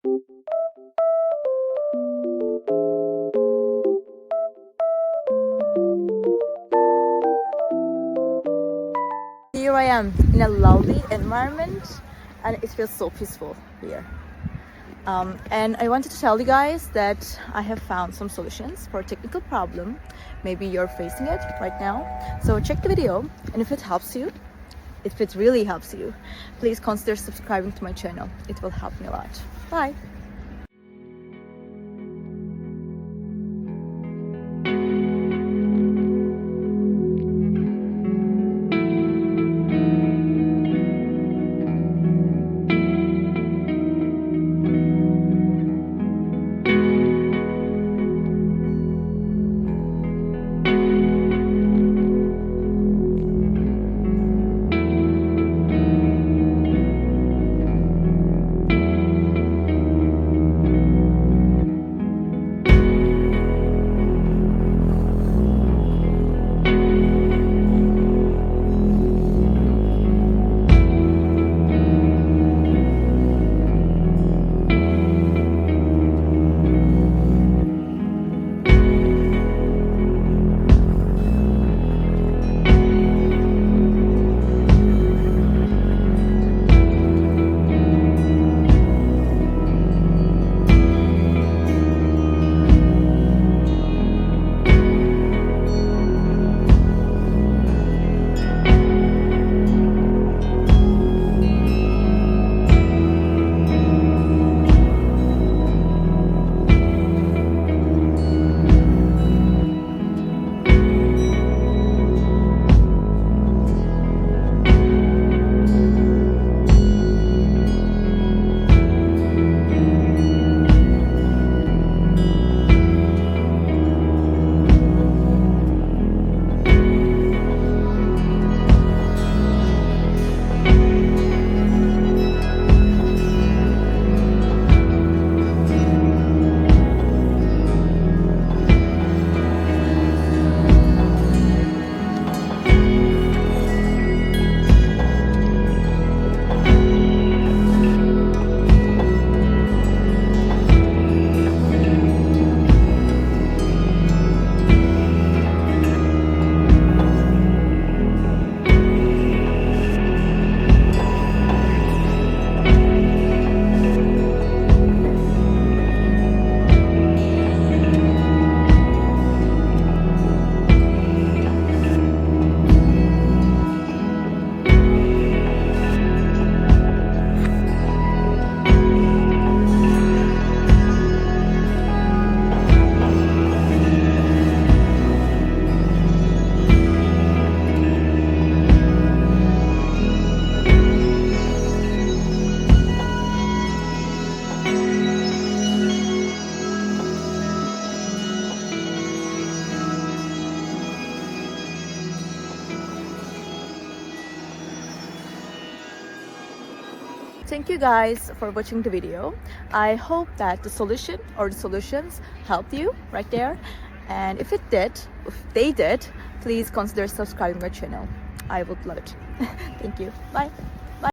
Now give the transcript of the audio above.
Here I am in a lovely environment and it feels so peaceful here. And I wanted to tell you guys that I have found some solutions for a technical problem. Maybe you're facing it right now. So check the video, and if it helps you, if it really helps you, please consider subscribing to my channel. It will help me a lot. Bye! Thank you guys for watching the video. I hope that the solution or the solutions helped you right there. And if they did, please consider subscribing my channel. I would love it. Thank you. Bye.